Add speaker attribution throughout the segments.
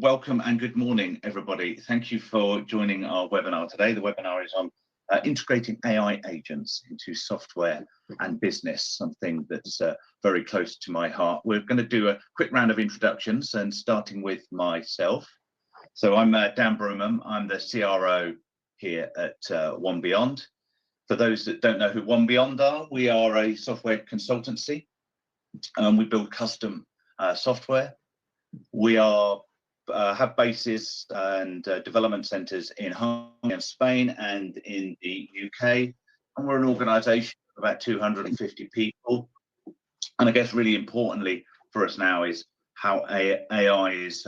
Speaker 1: Welcome and good morning, everybody. Thank you for joining our webinar today. The webinar is on integrating AI agents into software and business, something that's very close to my heart. We're going to do a quick round of introductions and starting with myself. So I'm Dan Broomham. I'm the CRO here at One Beyond. For those that don't know who One Beyond are, we are a software consultancy. We build custom software. We have bases and development centres in Hungary and Spain and in the UK, and we're an organisation of about 250 people. And I guess really importantly for us now is how AI is,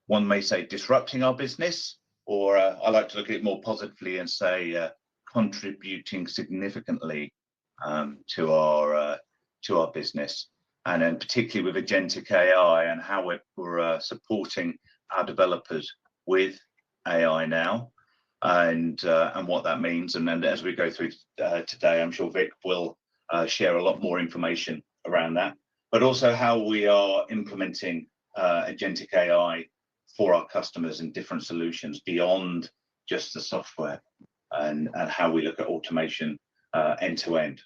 Speaker 1: one may say, disrupting our business, or I like to look at it more positively and say contributing significantly to our business. And then particularly with agentic AI and how we're supporting our developers with AI now, and what that means. And then as we go through today, I'm sure Vic will share a lot more information around that, but also how we are implementing agentic AI for our customers in different solutions beyond just the software, and how we look at automation end to end.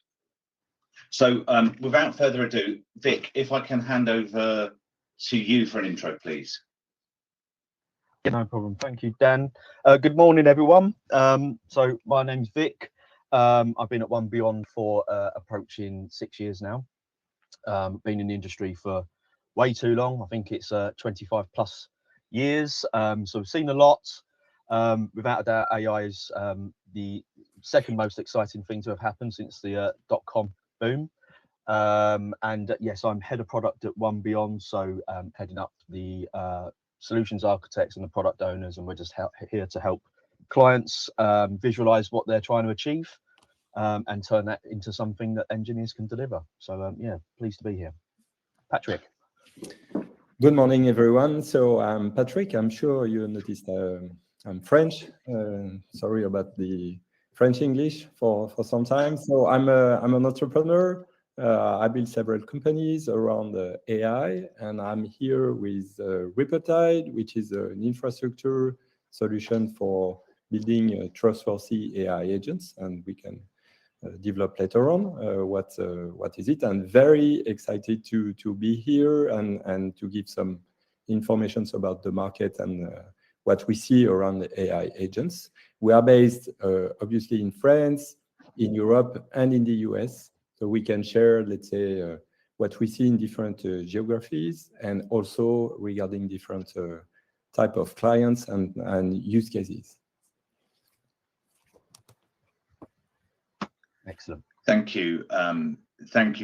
Speaker 1: So without further ado, Vic, if I can hand over to you for an intro, please.
Speaker 2: Yeah, no problem. Thank you, Dan. Good morning, everyone. So my name's Vic. I've been at One Beyond for approaching 6 years now. Been in the industry for way too long. I think it's 25 plus years. So we've seen a lot. Without a doubt, AI is the second most exciting thing to have happened since the .com boom. And yes, I'm head of product at One Beyond, so heading up the solutions architects and the product owners, and we're just here to help clients visualize what they're trying to achieve and turn that into something that engineers can deliver. So yeah, pleased to be here. Patrick.
Speaker 3: Good morning, everyone. So I'm Patrick. I'm sure you noticed I'm French. Sorry about the French English for some time. So I'm an entrepreneur. I build several companies around AI, and I'm here with Rippletide, which is an infrastructure solution for building trustworthy AI agents, and we can develop later on what is it. I'm very excited to be here and to give some information about the market and what we see around the AI agents. We are based obviously in France, in Europe, and in the US. So we can share, let's say, what we see in different geographies, and also regarding different type of clients and use cases.
Speaker 2: Excellent.
Speaker 1: Thank you,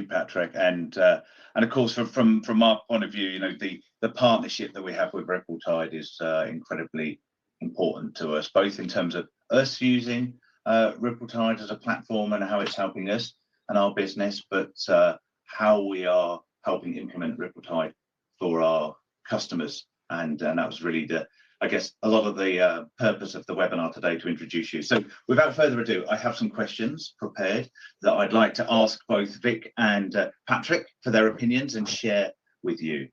Speaker 1: Patrick. And of course, from our point of view, you know, the partnership that we have with Rippletide is incredibly important to us, both in terms of us using Rippletide as a platform and how it's helping us and our business, but how we are helping implement Rippletide for our customers. And that was really I guess, a lot of the purpose of the webinar today, to introduce you. So without further ado, I have some questions prepared that I'd like to ask both Vic and Patrick for their opinions and share with you.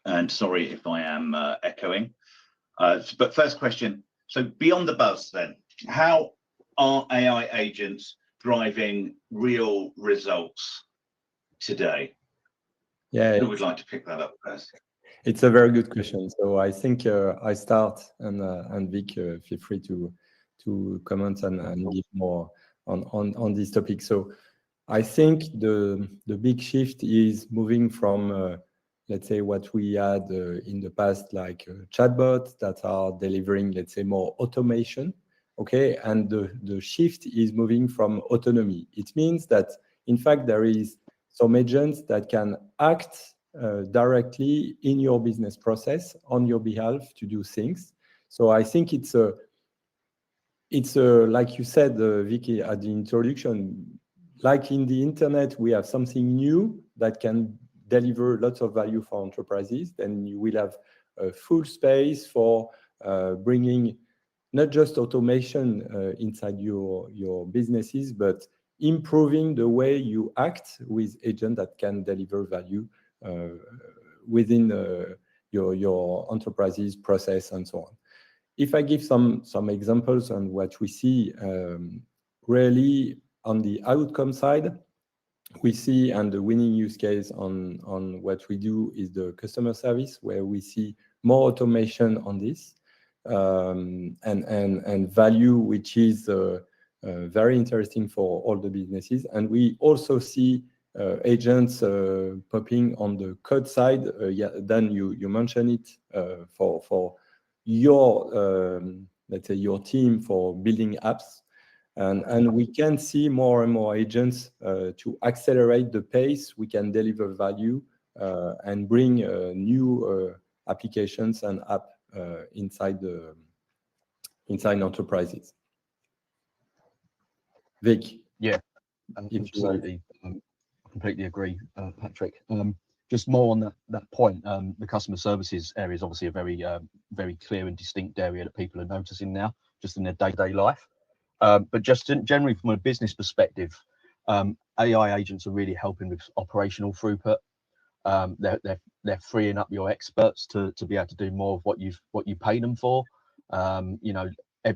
Speaker 1: And sorry if I am echoing. But first question, so beyond the buzz then, how are AI agents driving real results today?
Speaker 3: Yeah,
Speaker 1: Who would like to pick that up first?
Speaker 3: It's a very good question. So I think I start, and Vic, feel free to comment and give more on this topic. So I think the big shift is moving from let's say what we had in the past, like chatbots that are delivering, let's say, more automation. Okay, and the shift is moving from autonomy. It means that in fact there is some agents that can act directly in your business process on your behalf to do things. So I think it's a like you said, Vicky, at the introduction, like in the internet, we have something new that can deliver lots of value for enterprises. Then you will have a full space for bringing not just automation inside your businesses, but improving the way you act with agents that can deliver value within your enterprise's process and so on. If I give some examples on what we see, really on the outcome side, we see, and the winning use case on what we do is the customer service, where we see more automation on this, and value, which is very interesting for all the businesses. And we also see agents popping on the code side. Yeah, Dan, you mentioned it for your let's say your team for building apps. And we can see more and more agents to accelerate the pace we can deliver value and bring new applications and app inside enterprises. Vic?
Speaker 2: Yeah, absolutely. I completely agree, Patrick. Just more on that point, the customer services area is obviously a very clear and distinct area that people are noticing now, just in their day-to-day life. But just generally from a business perspective, AI agents are really helping with operational throughput. They're freeing up your experts to be able to do more of what you pay them for. You know,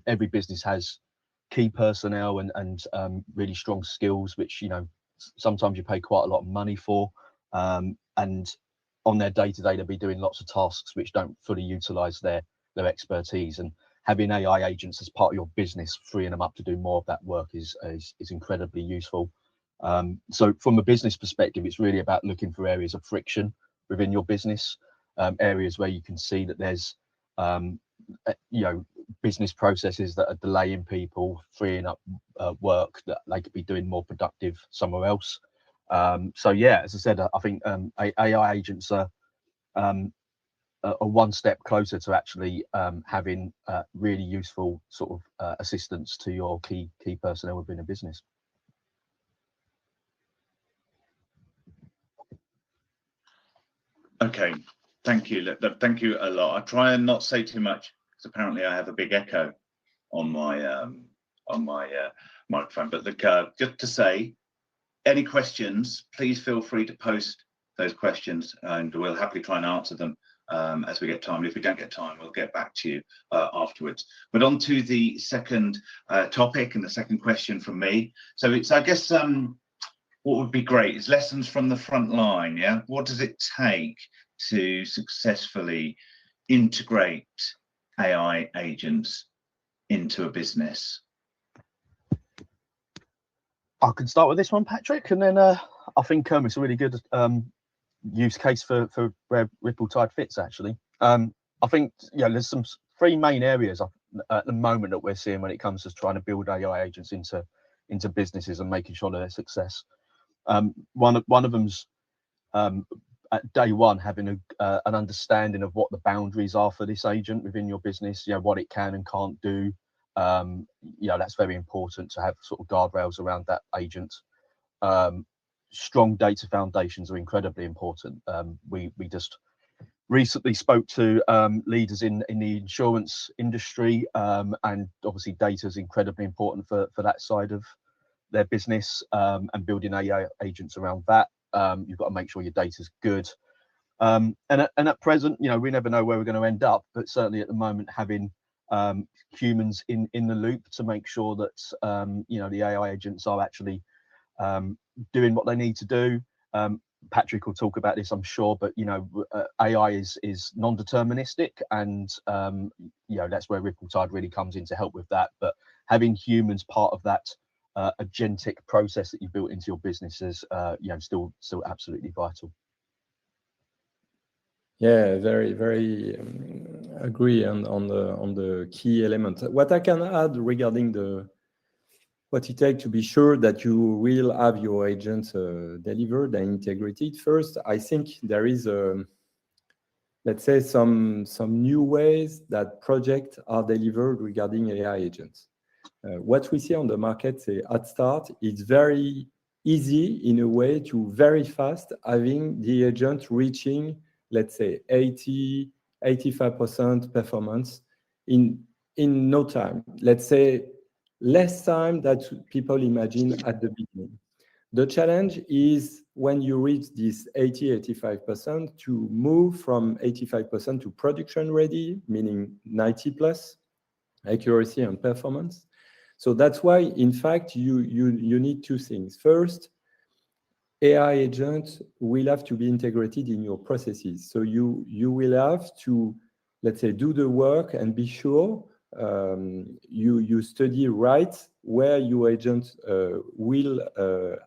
Speaker 2: every business has key personnel and really strong skills, which, you know, sometimes you pay quite a lot of money for. And on their day-to-day, they'll be doing lots of tasks which don't fully utilize their expertise. And having AI agents as part of your business, freeing them up to do more of that work is incredibly useful. So from a business perspective, it's really about looking for areas of friction within your business, areas where you can see that there's you know, business processes that are delaying people, freeing up work that they could be doing more productive somewhere else. So yeah, as I said, I think AI agents are one step closer to actually having really useful sort of assistance to your key personnel within a business.
Speaker 1: Okay, thank you. Look, thank you a lot. I try and not say too much because apparently I have a big echo on my microphone. But look, just to say, any questions, please feel free to post those questions, and we'll happily try and answer them as we get time. If we don't get time, we'll get back to you afterwards. But on to the second topic and the second question from me. So it's, I guess, what would be great is lessons from the front line. Yeah, what does it take to successfully integrate AI agents into a business?
Speaker 2: I can start with this one, Patrick, and then I think it's a really good use case for where Rippletide fits, actually. I think, yeah, there's some three main areas at the moment that we're seeing when it comes to trying to build AI agents into businesses and making sure that they're success. One of them's at day one having an understanding of what the boundaries are for this agent within your business, you know, what it can and can't do. You know, that's very important to have sort of guardrails around that agent. Strong data foundations are incredibly important. We just recently spoke to leaders in the insurance industry, and obviously data is incredibly important for that side of their business, and building AI agents around that. You've got to make sure your data's good. And at present, you know, we never know where we're going to end up, but certainly at the moment, having humans in the loop to make sure that you know, the AI agents are actually doing what they need to do. Patrick will talk about this, I'm sure, but you know, AI is non-deterministic, and you know, that's where Rippletide really comes in to help with that. But having humans part of that agentic process that you built into your business is you know, still absolutely vital.
Speaker 3: Yeah, very agree on the key element. What I can add regarding what it takes to be sure that you will have your agents delivered and integrated. First, I think there is let's say some new ways that projects are delivered regarding AI agents. What we see on the market, say at start, it's very easy in a way to very fast having the agent reaching, let's say 85% performance in no time. Let's say less time than people imagine at the beginning. The challenge is when you reach this 80-85% to move from 85% to production ready, meaning 90 plus accuracy and performance. So that's why, in fact, you need two things. First, AI agents will have to be integrated in your processes. So you will have to, let's say, do the work and be sure you study right where your agent will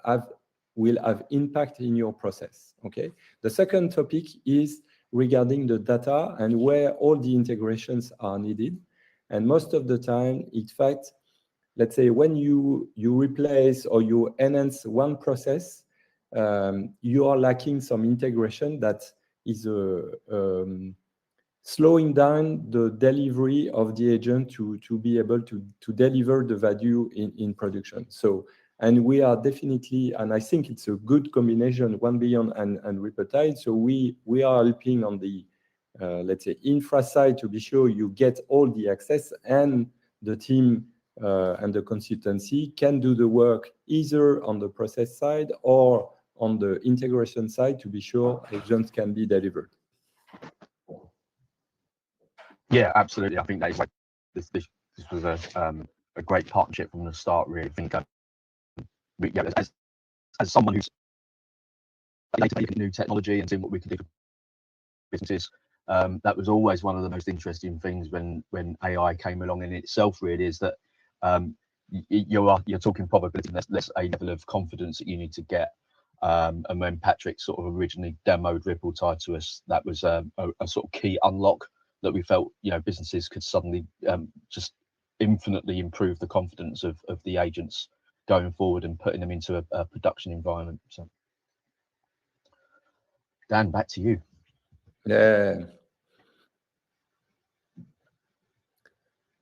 Speaker 3: have impact in your process. Okay. The second topic is regarding the data and where all the integrations are needed. And most of the time, in fact, let's say when you replace or you enhance one process, you are lacking some integration that is slowing down the delivery of the agent to be able to deliver the value in production. So, and we are definitely, and I think it's a good combination, One Beyond and Rippletide. So we are helping on the, let's say, infra side to be sure you get all the access, and the team and the consultancy can do the work either on the process side or on the integration side to be sure agents can be delivered.
Speaker 2: Yeah, absolutely. I think that is like this was a great partnership from the start. Really, I think as someone who's looking at new technology and seeing what we can do for businesses, that was always one of the most interesting things when AI came along in itself. Really, is that you're talking probability. There's a level of confidence that you need to get. And when Patrick sort of originally demoed Rippletide to us, that was a sort of key unlock that we felt, businesses could suddenly just infinitely improve the confidence of the agents going forward and putting them into a production environment. So, Dan, back to you.
Speaker 3: Yeah.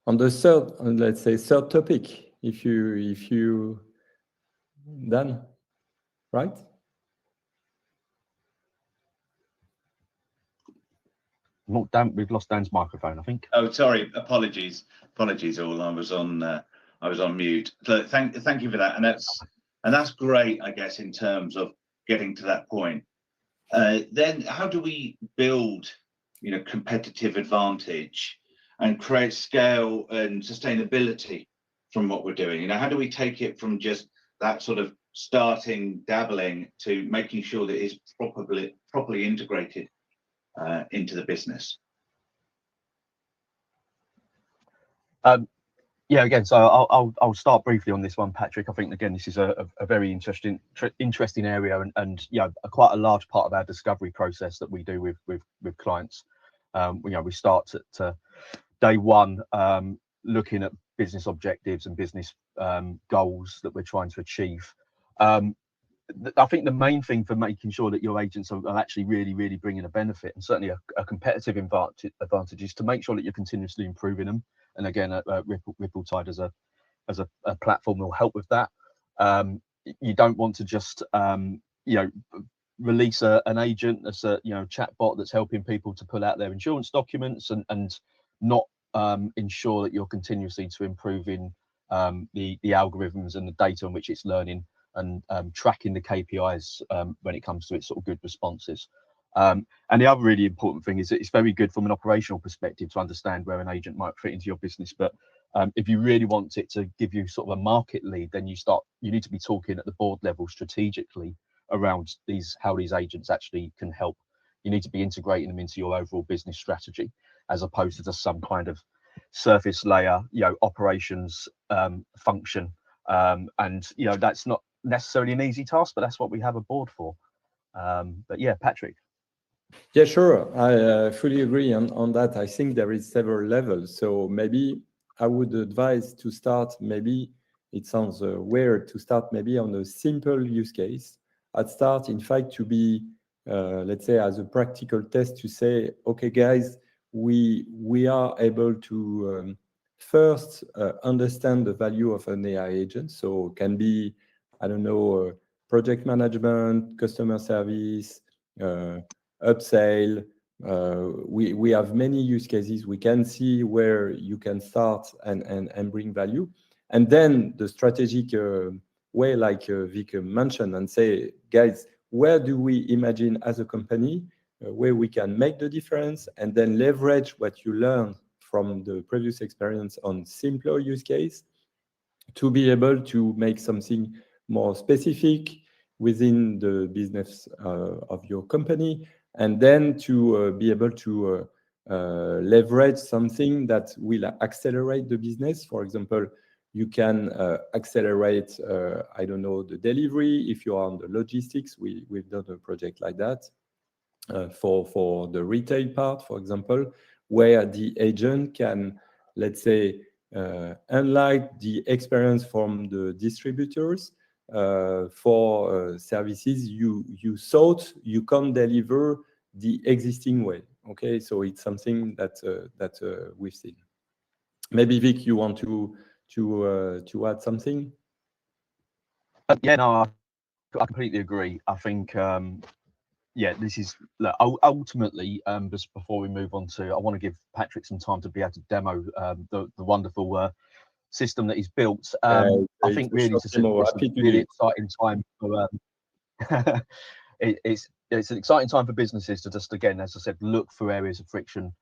Speaker 3: On the third, let's say third topic, if you Dan, right?
Speaker 2: Dan, we've lost Dan's microphone, I think.
Speaker 1: Oh, sorry. Apologies all. I was on mute. So thank you for that. And that's great, I guess, in terms of getting to that point. Then how do we build, competitive advantage and create scale and sustainability from what we're doing? How do we take it from just that sort of starting dabbling to making sure that it's properly integrated into the business?
Speaker 2: Yeah, again, so I'll start briefly on this one, Patrick. I think again this is a very interesting area, and quite a large part of our discovery process that we do with clients. We start at day one, looking at business objectives and business goals that we're trying to achieve. I think the main thing for making sure that your agents are actually really bringing a benefit, and certainly a competitive advantage, is to make sure that you're continuously improving them. And again, Rippletide as a platform will help with that. You don't want to just release an agent that's a chatbot that's helping people to pull out their insurance documents and not ensure that you're continuously to improving the algorithms and the data on which it's learning, and tracking the KPIs when it comes to its sort of good responses. And the other really important thing is that it's very good from an operational perspective to understand where an agent might fit into your business. But if you really want it to give you sort of a market lead, then you need to be talking at the board level strategically around how these agents actually can help. You need to be integrating them into your overall business strategy, as opposed to just some kind of surface layer, operations function. And that's not necessarily an easy task, but that's what we have a board for. But yeah, Patrick.
Speaker 3: Yeah, sure. I fully agree on that. I think there is several levels. So maybe I would advise to start, maybe it sounds weird to start maybe on a simple use case. I'd start, in fact, to be, let's say, as a practical test to say, okay, guys, we are able to first understand the value of an AI agent. So it can be, I don't know, project management, customer service, upsell. We have many use cases. We can see where you can start and bring value. And then the strategic way like Vic mentioned, and say, guys, where do we imagine as a company where we can make the difference, and then leverage what you learned from the previous experience on simpler use case to be able to make something more specific within the business of your company, and then to be able to leverage something that will accelerate the business. For example, you can accelerate, I don't know, the delivery. If you are on the logistics, we've done a project like that for the retail part, for example, where the agent can, let's say, unlike the experience from the distributors, for services you thought you can't deliver the existing way. Okay, so it's something that we've seen. Maybe Vic, you want to add something?
Speaker 2: Yeah, no, I completely agree. I think yeah, this is ultimately, just before we move on to, I want to give Patrick some time to be able to demo the wonderful system that he's built. I think really it's a really exciting time for it's an exciting time for businesses to just, again, as I said, look for areas of friction.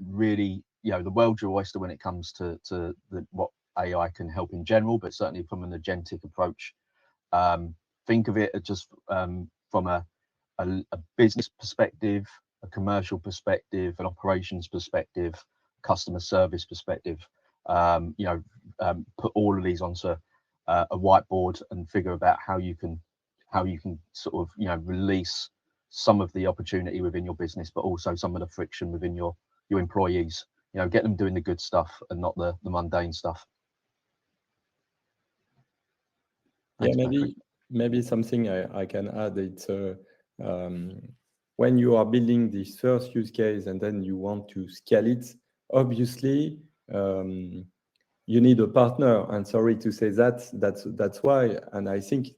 Speaker 2: Really, you know, the world's your oyster when it comes to what AI can help in general, but certainly from an agentic approach. Think of it as just from a business perspective, a commercial perspective, an operations perspective, customer service perspective. You know, put all of these onto a whiteboard and figure about how you can sort of, you know, release some of the opportunity within your business, but also some of the friction within your employees. You know, get them doing the good stuff and not the mundane stuff.
Speaker 3: Thanks, maybe something I can add. It's when you are building this first use case and then you want to scale it, obviously you need a partner. And sorry to say that's why. And I think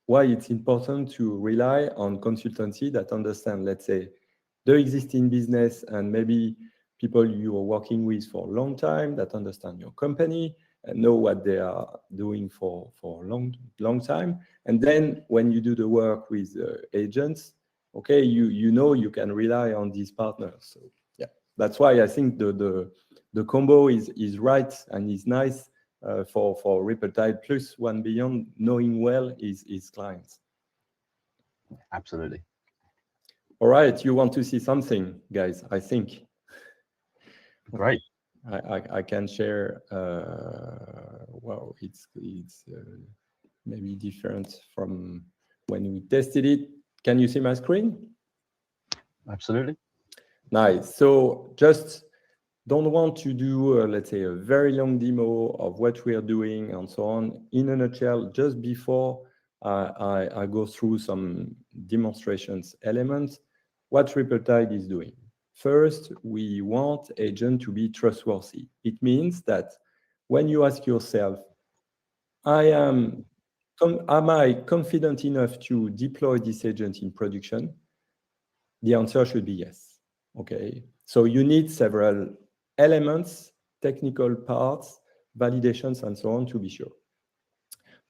Speaker 3: why it's important to rely on consultancy that understand, let's say, the existing business and maybe people you are working with for a long time that understand your company and know what they are doing for a long time. And then when you do the work with agents, okay, you know you can rely on these partners. So yeah, that's why I think the combo is right and is nice for Rippletide plus One Beyond, knowing well his clients.
Speaker 2: Absolutely.
Speaker 3: All right, you want to see something, guys? I think.
Speaker 2: Great.
Speaker 3: I can share. Wow, it's maybe different from when we tested it. Can you see my screen?
Speaker 2: Absolutely.
Speaker 3: Nice. So just don't want to do, let's say, a very long demo of what we are doing and so on. In a nutshell, just before I go through some demonstrations elements, what Rippletide is doing. First, we want agent to be trustworthy. It means that when you ask yourself, am I confident enough to deploy this agent in production? The answer should be yes. Okay. So you need several elements, technical parts, validations, and so on to be sure.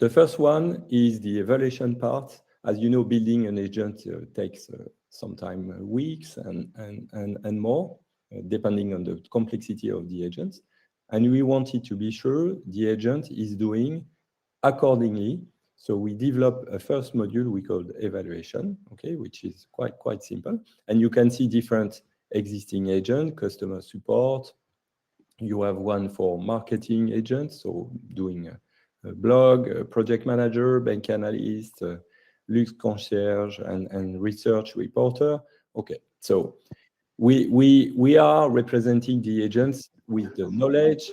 Speaker 3: The first one is the evaluation part. As you know, building an agent takes sometimes weeks and more, depending on the complexity of the agent. And we wanted to be sure the agent is doing accordingly. So we developed a first module we called evaluation, okay, which is quite simple. And you can see different existing agents, customer support. You have one for marketing agents, so doing a blog, a project manager, bank analyst, luxe concierge, and research reporter. Okay, so we are representing the agents with the knowledge,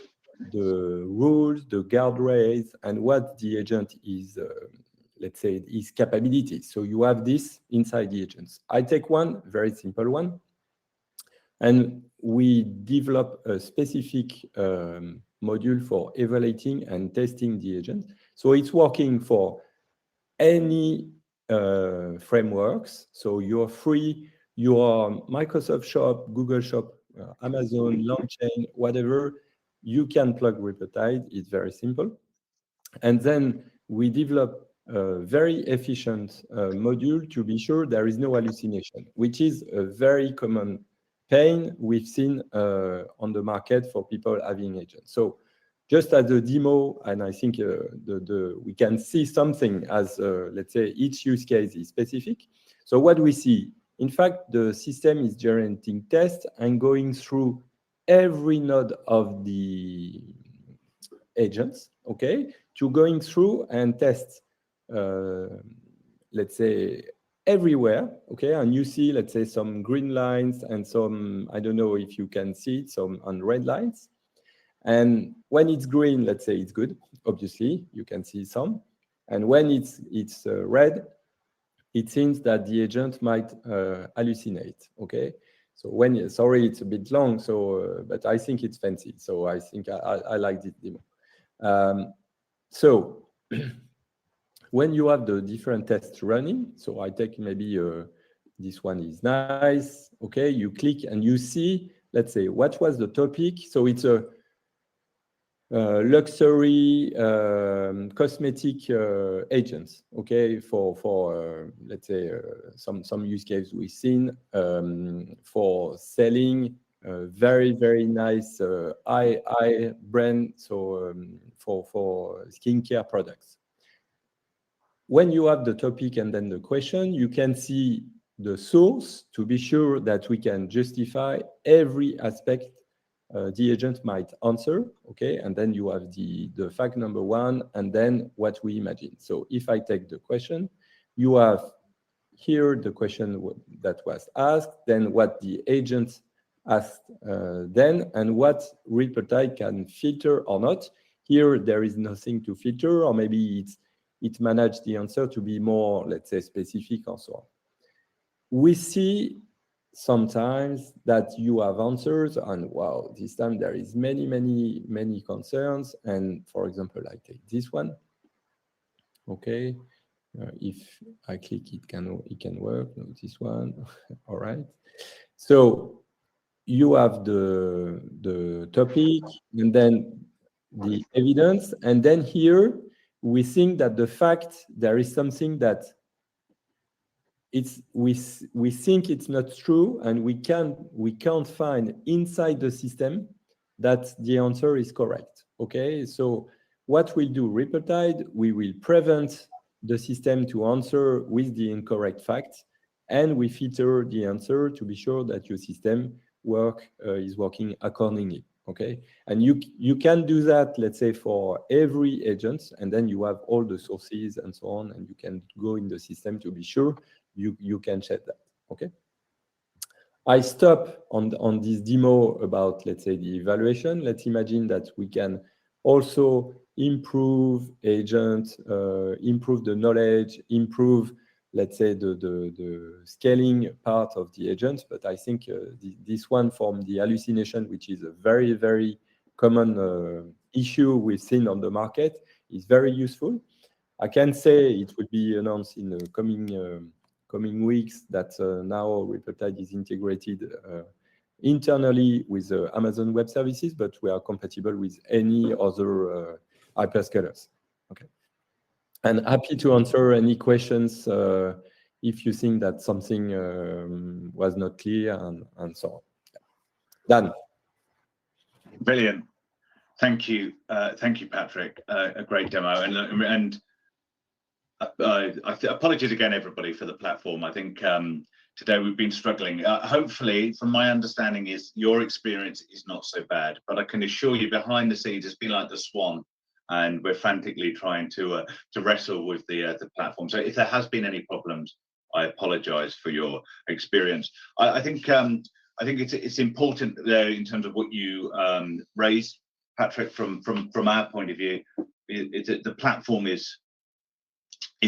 Speaker 3: the rules, the guardrails, and what the agent is, let's say, his capabilities. So you have this inside the agents. I take one very simple one, and we develop a specific module for evaluating and testing the agent. So it's working for any frameworks. So you're free, your Microsoft Shop, Google Shop, Amazon, LangChain, whatever, you can plug Rippletide. It's very simple. And then we develop a very efficient module to be sure there is no hallucination, which is a very common pain we've seen on the market for people having agents. So just as a demo, and I think we can see something as, let's say, each use case is specific. So what we see, in fact, the system is generating tests and going through every node of the agents, okay, to going through and test, let's say, everywhere, okay, and you see, let's say, some green lines and some, I don't know if you can see it, some on red lines. And when it's green, let's say it's good, obviously, you can see some. And when it's red, it seems that the agent might hallucinate, okay? So when, sorry, it's a bit long, so, but I think it's fancy. So I think I like this demo. So when you have the different tests running, so I take maybe this one is nice, okay? You click and you see, let's say, what was the topic? So it's a luxury cosmetic agents, okay, for let's say some use cases we've seen for selling very nice eye brand, so for skincare products. When you have the topic and then the question, you can see the source to be sure that we can justify every aspect the agent might answer, okay? And then you have the fact number one, and then what we imagine. So if I take the question, you have here the question that was asked, then what the agent asked then, and what Rippletide can filter or not. Here, there is nothing to filter, or maybe it managed the answer to be more, let's say, specific or so on. We see sometimes that you have answers and wow, this time there is many concerns. And for example, I take this one, okay, if I click it can work. No, this one. All right, so you have the topic and then the evidence, and then here we think that the fact there is something that we think it's not true, and we can't find inside the system that the answer is correct. Okay, so what we'll do, Rippletide, we will prevent the system to answer with the incorrect facts, and we filter the answer to be sure that your system is working accordingly. Okay, and you can do that, let's say, for every agent, and then you have all the sources and so on, and you can go in the system to be sure you can check that. Okay, I stop on this demo about, let's say, the evaluation. Let's imagine that we can also improve agent, improve the knowledge, improve, let's say, the scaling part of the agent. But I think this one from the hallucination, which is a very common issue we've seen on the market, is very useful. I can say it will be announced in the coming weeks that now Rippletide is integrated internally with Amazon Web Services, but we are compatible with any other hyperscalers. Okay, and happy to answer any questions if you think that something was not clear and so on. Done.
Speaker 1: Brilliant. Thank you, Patrick. A great demo, and apologies again, everybody, for the platform. I think today we've been struggling. Hopefully, from my understanding, is your experience is not so bad. But I can assure you, behind the scenes, it's been like the swan, and we're frantically trying to wrestle with the platform. So if there has been any problems, I apologise for your experience. I think it's important there in terms of what you raised, Patrick. From our point of view, the platform is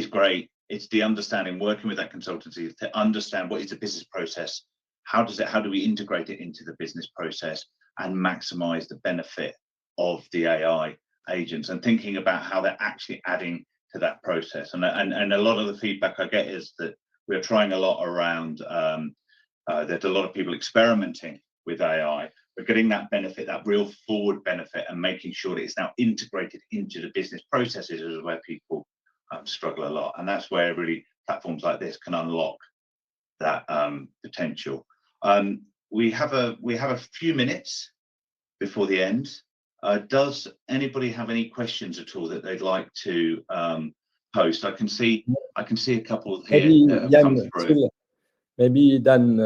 Speaker 1: great. It's the understanding, working with that consultancy to understand what is the business process, how do we integrate it into the business process and maximize the benefit of the AI agents, and thinking about how they're actually adding to that process. And a lot of the feedback I get is that we're trying a lot around, there's a lot of people experimenting with AI. We're getting that benefit, that real forward benefit, and making sure that it's now integrated into the business processes is where people to struggle a lot, and that's where really platforms like this can unlock that potential. We have a few minutes before the end. Does anybody have any questions at all that they'd like to post? I can see a couple here that have come through.
Speaker 3: Maybe Dan,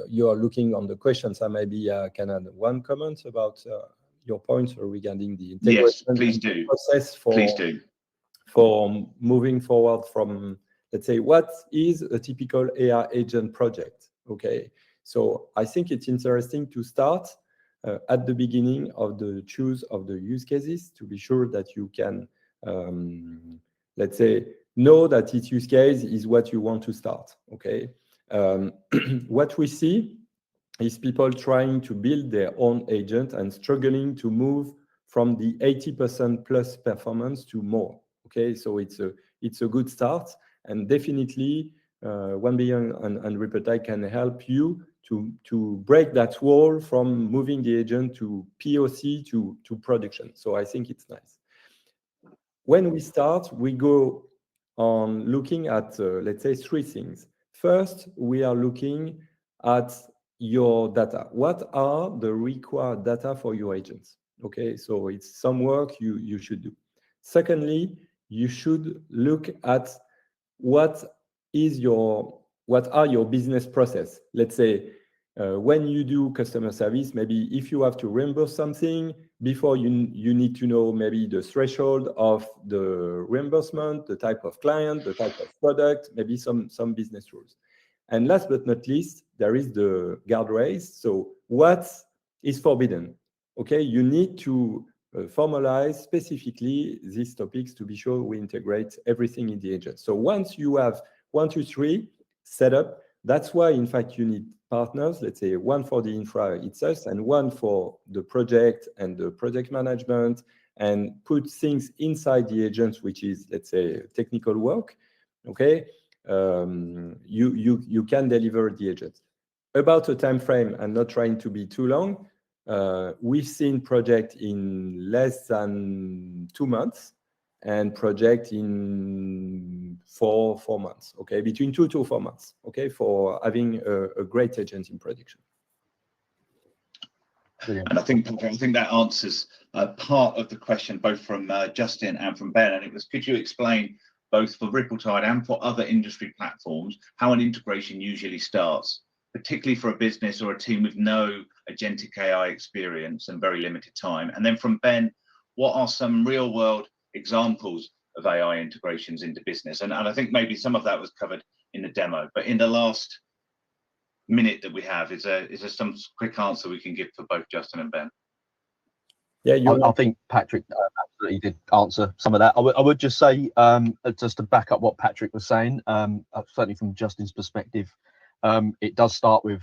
Speaker 3: you are looking on the questions. I maybe can add one comment about your points regarding the integration.
Speaker 1: Yes, please do.
Speaker 3: Process for moving forward from, let's say, what is a typical AI agent project? Okay, so I think it's interesting to start at the beginning of the choose of the use cases to be sure that you can, let's say, know that its use case is what you want to start. Okay. What we see is people trying to build their own agent and struggling to move from the 80% plus performance to more. Okay, so it's a good start, and definitely Beyond and Rippletide can help you to break that wall from moving the agent to POC to production. So I think it's nice. When we start, we go on looking at let's say 3 things. First, we are looking at your data. What are the required data for your agents? Okay, so it's some work you should do. Secondly, you should look at what are your business process. Let's say when you do customer service, maybe if you have to reimburse something, before you need to know maybe the threshold of the reimbursement, the type of client, the type of product, maybe some business rules. And last but not least, there is the guardrails. So what is forbidden? Okay, you need to formalize specifically these topics to be sure we integrate everything in the agent. So once you have 1, 2, 3 set up, that's why in fact you need partners, let's say one for the infra itself and one for the project and the project management, and put things inside the agents, which is, let's say, technical work. Okay, you can deliver the agents. About a time frame, I'm not trying to be too long. We've seen project in less than 2 months and project in 4 months. Okay, between 2 to 4 months. Okay, for having a great agent in production.
Speaker 1: Brilliant. And I think that answers part of the question, both from Justin and from Ben. And it was, could you explain, both for Rippletide and for other industry platforms, how an integration usually starts, particularly for a business or a team with no agentic AI experience and very limited time? And then from Ben, what are some real world examples of AI integrations into business? And I think maybe some of that was covered in the demo, but in the last minute that we have, is there some quick answer we can give for both Justin and Ben?
Speaker 2: Yeah, I think Patrick absolutely did answer some of that. I would just say, just to back up what Patrick was saying, certainly from Justin's perspective, it does start with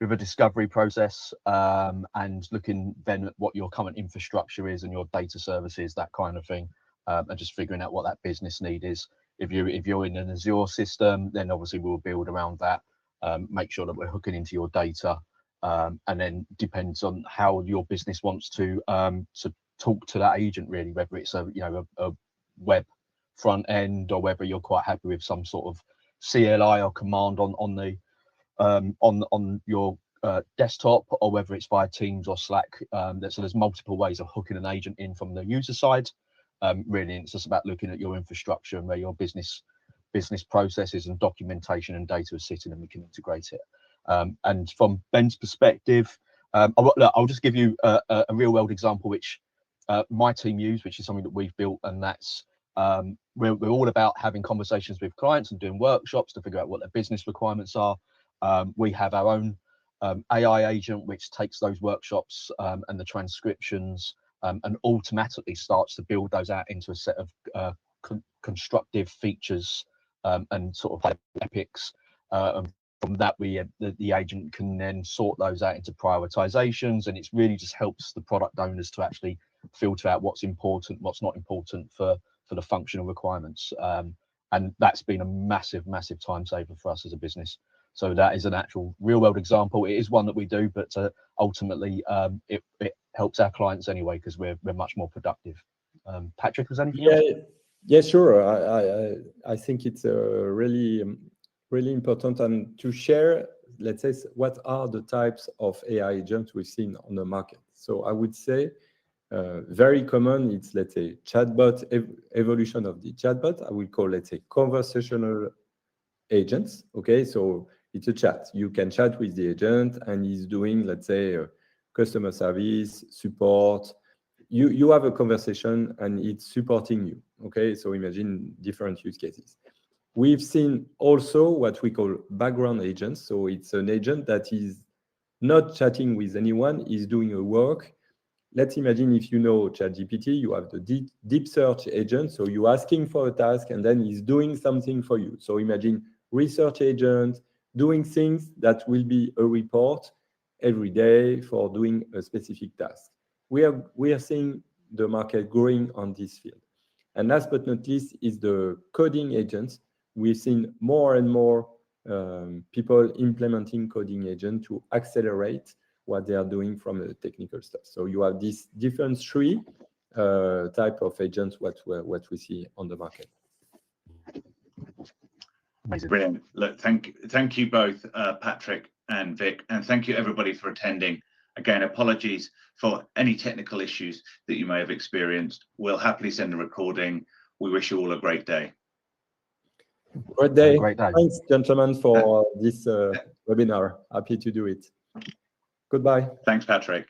Speaker 2: a discovery process, and looking then at what your current infrastructure is and your data services, that kind of thing, and just figuring out what that business need is. If you're in an Azure system, then obviously we'll build around that, make sure that we're hooking into your data, and then depends on how your business wants to talk to that agent, really, whether it's a web front end or whether you're quite happy with some sort of CLI or command on your desktop, or whether it's via Teams or Slack. So there's multiple ways of hooking an agent in from the user side. Really, it's just about looking at your infrastructure and where your business processes and documentation and data is sitting, and we can integrate it. And from Ben's perspective, I'll just give you a real world example which my team use, which is something that we've built, and that's we're all about having conversations with clients and doing workshops to figure out what their business requirements are. We have our own AI agent which takes those workshops and the transcriptions and automatically starts to build those out into a set of constructive features and sort of epics. And from that, the agent can then sort those out into prioritizations, and it's really just helps the product owners to actually filter out what's important, what's not important for the functional requirements. And that's been a massive time saver for us as a business. So that is an actual real world example. It is one that we do, but ultimately it helps our clients anyway, because we're much more productive. Patrick, was anything else?
Speaker 3: Yeah, sure. I think it's really important and to share, let's say, what are the types of AI agents we've seen on the market. So I would say very common, it's, let's say, chatbot, evolution of the chatbot. I will call, let's say, conversational agents. Okay, so it's a chat. You can chat with the agent and he's doing, let's say, customer service, support. You have a conversation and it's supporting you. Okay, so imagine different use cases. We've seen also what we call background agents. So it's an agent that is not chatting with anyone, is doing a work. Let's imagine if you know ChatGPT, you have the deep search agent. So you're asking for a task and then he's doing something for you. So imagine research agent doing things that will be a report every day for doing a specific task. We are seeing the market growing on this field. And last but not least is the coding agents. We've seen more and more people implementing coding agent to accelerate what they are doing from the technical stuff. So you have these different three type of agents what we see on the market.
Speaker 1: Amazing. Brilliant. Look, thank you both, Patrick and Vic, and thank you everybody for attending. Again, apologies for any technical issues that you may have experienced. We'll happily send a recording. We wish you all a great day.
Speaker 3: Great day.
Speaker 2: Great day.
Speaker 3: Thanks, gentlemen, for this webinar. Happy to do it. Goodbye.
Speaker 1: Thanks, Patrick.